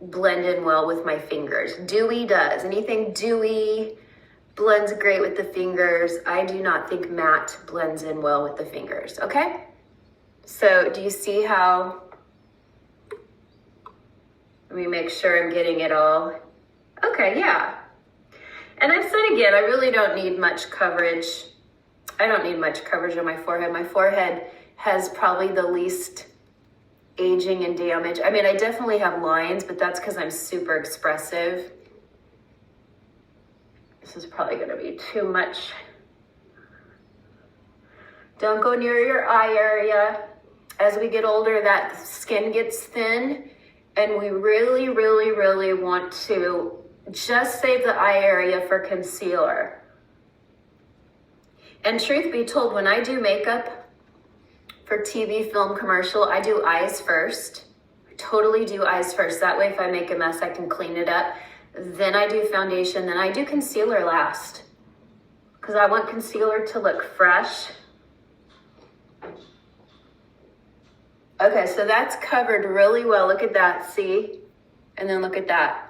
Blend in well with my fingers. Dewy does. Anything dewy blends great with the fingers. I do not think matte blends in well with the fingers, okay? So do you see how, let me make sure I'm getting it all. Okay, yeah. And I've said again, I really don't need much coverage. I don't need much coverage on my forehead. My forehead has probably the least aging and damage. I mean, I definitely have lines, but that's because I'm super expressive. This is probably gonna be too much. Don't go near your eye area. As we get older, that skin gets thin, and we really, really, really want to just save the eye area for concealer. And truth be told, when I do makeup for TV, film, commercial, I do eyes first. I totally do eyes first. That way, if I make a mess, I can clean it up. Then I do foundation, then I do concealer last. Because I want concealer to look fresh. Okay, so that's covered really well. Look at that, see? And then look at that.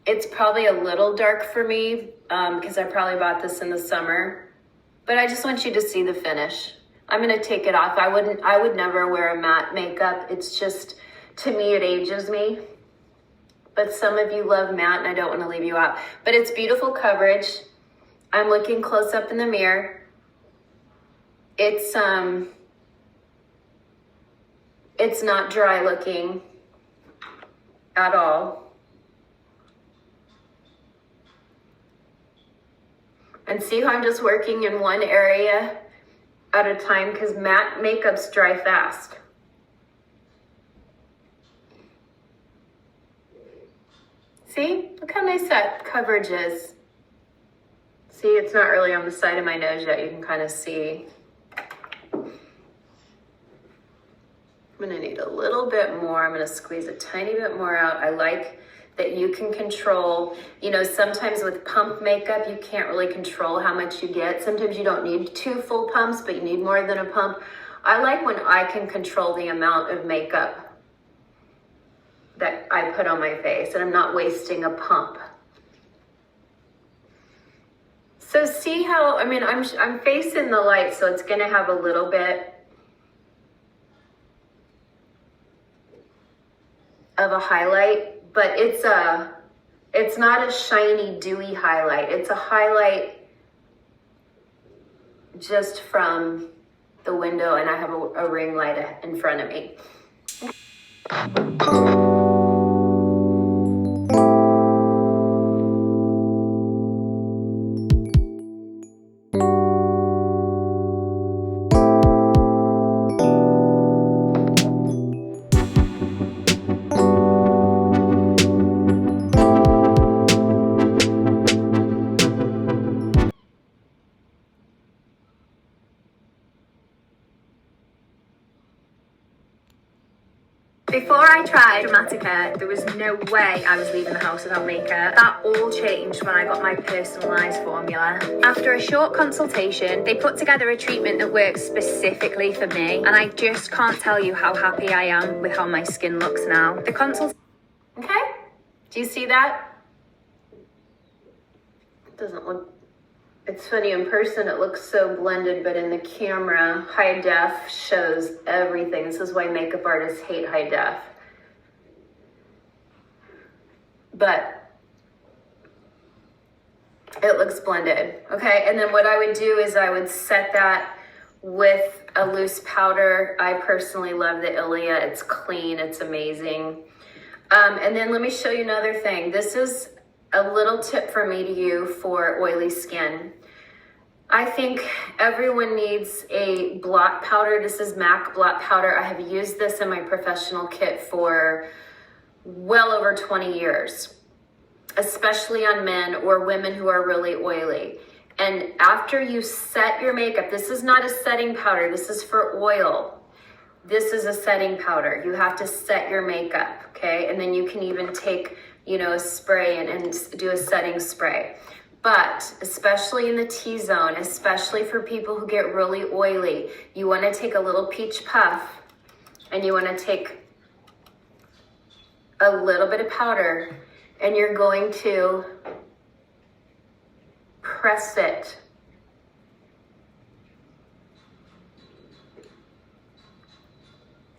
It's probably a little dark for me because I probably bought this in the summer. But I just want you to see the finish. I'm gonna take it off. I would never wear a matte makeup. It's just, to me, it ages me. But some of you love matte and I don't wanna leave you out. But it's beautiful coverage. I'm looking close up in the mirror. It's not dry looking at all. And see how I'm just working in one area at a time because matte makeups dry fast. See, look how nice that coverage is. See, it's not really on the side of my nose yet. You can kind of see. I'm gonna need a little bit more. I'm gonna squeeze a tiny bit more out. I like that you can control, you know, sometimes with pump makeup, you can't really control how much you get. Sometimes you don't need 2 full pumps, but you need more than a pump. I like when I can control the amount of makeup that I put on my face and I'm not wasting a pump. So see how, I mean, I'm facing the light, so it's gonna have a little bit of a highlight. But it's not a shiny, dewy highlight. It's a highlight just from the window, and I have a ring light in front of me. Before I tried Dramatica, there was no way I was leaving the house without makeup. That all changed when I got my personalised formula. After a short consultation, they put together a treatment that works specifically for me, and I just can't tell you how happy I am with how my skin looks now. The consult. Okay, do you see that? It doesn't look. It's funny, in person it looks so blended, but in the camera, high def shows everything. This is why makeup artists hate high def. But It looks blended, okay? And then what I would do is I would set that with a loose powder. I personally love the Ilia. It's clean, it's amazing. And then let me show you another thing. This is a little tip from me to you for oily skin. I think everyone needs a blot powder. This is MAC blot powder. I have used this in my professional kit for well over 20 years, especially on men or women who are really oily. And after you set your makeup, this is not a setting powder, this is for oil. This is a setting powder. You have to set your makeup, okay? And then you can even take, you know, a spray and do a setting spray. But especially in the T-zone, especially for people who get really oily, you wanna take a little peach puff and you wanna take a little bit of powder and you're going to press it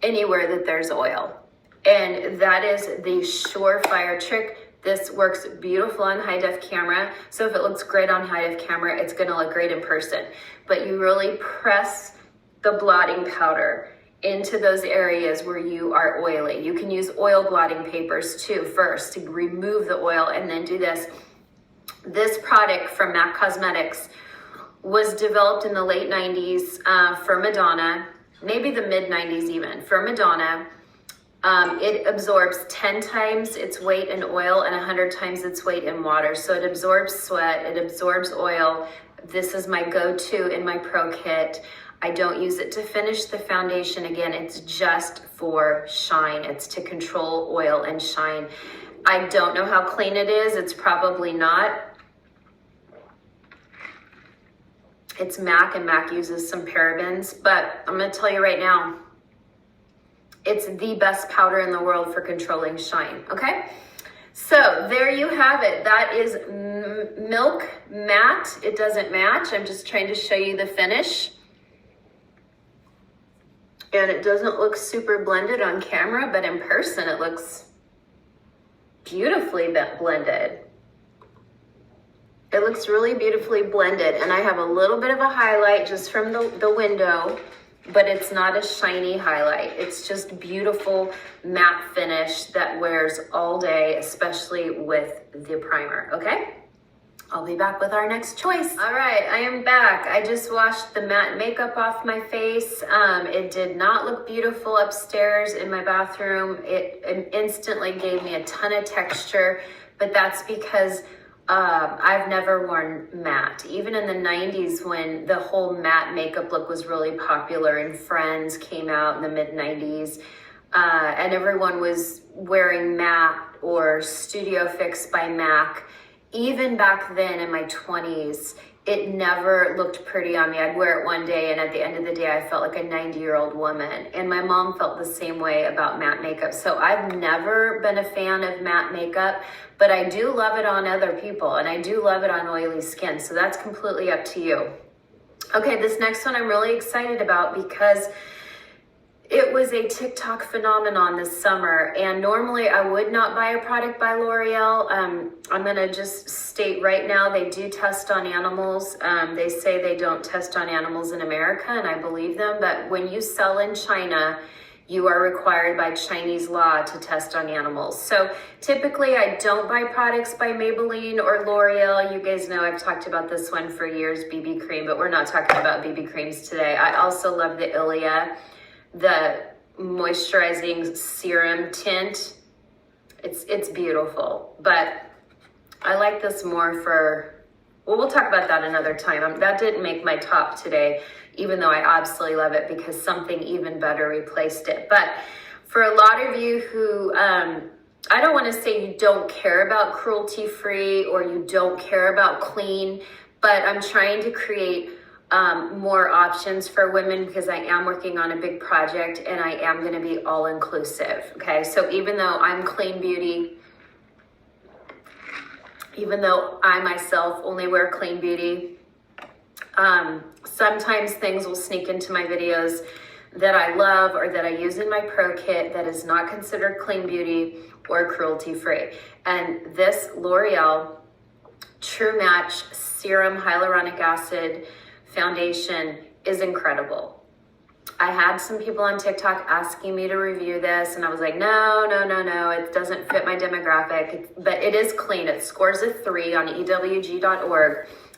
anywhere that there's oil. And that is the surefire trick. This works beautiful on high def camera. So if it looks great on high def camera, it's gonna look great in person. But you really press the blotting powder into those areas where you are oily. You can use oil blotting papers too first to remove the oil and then do this. This product from MAC Cosmetics was developed in the late 90s for Madonna, maybe the mid 90s even, for Madonna. It absorbs 10 times its weight in oil and 100 times its weight in water. So it absorbs sweat, it absorbs oil. This is my go-to in my pro kit. I don't use it to finish the foundation. Again, it's just for shine. It's to control oil and shine. I don't know how clean it is. It's probably not. It's MAC and MAC uses some parabens, but I'm gonna tell you right now, it's the best powder in the world for controlling shine, okay? So there you have it. That is Milk Matte. It doesn't match. I'm just trying to show you the finish. And it doesn't look super blended on camera, but in person it looks beautifully blended. It looks really beautifully blended. And I have a little bit of a highlight just from the window, but it's not a shiny highlight. It's just beautiful matte finish that wears all day, especially with the primer, okay? I'll be back with our next choice. All right, I am back. I just washed the matte makeup off my face. It did not look beautiful upstairs in my bathroom. It instantly gave me a ton of texture, but that's because I've never worn matte. Even in the 90s when the whole matte makeup look was really popular and Friends came out in the mid 90s, and everyone was wearing matte or Studio Fix by MAC. Even back then in my 20s, it never looked pretty on me. I'd wear it one day and at the end of the day, I felt like a 90-year-old woman. And my mom felt the same way about matte makeup. So I've never been a fan of matte makeup, but I do love it on other people and I do love it on oily skin. So that's completely up to you. Okay, this next one I'm really excited about because it was a TikTok phenomenon this summer, and normally I would not buy a product by L'Oreal. I'm gonna just state right now, they do test on animals. They say they don't test on animals in America, and I believe them, but when you sell in China, you are required by Chinese law to test on animals. So typically I don't buy products by Maybelline or L'Oreal. You guys know I've talked about this one for years, BB cream, but we're not talking about BB creams today. I also love the Ilia, the moisturizing serum tint. It's beautiful, but I like this more for, well, we'll talk about that another time. That didn't make my top today, even though I absolutely love it because something even better replaced it. But for a lot of you who, I don't want to say you don't care about cruelty-free or you don't care about clean, but I'm trying to create more options for women because I am working on a big project and I am going to be all inclusive. Okay, so even though I'm clean beauty, even though I myself only wear clean beauty, sometimes things will sneak into my videos that I love or that I use in my pro kit that is not considered clean beauty or cruelty free. And this L'Oreal True Match Serum Hyaluronic Acid Foundation is incredible. I had some people on TikTok asking me to review this, and I was like, no, it doesn't fit my demographic, but it is clean. It scores a 3 on EWG.org.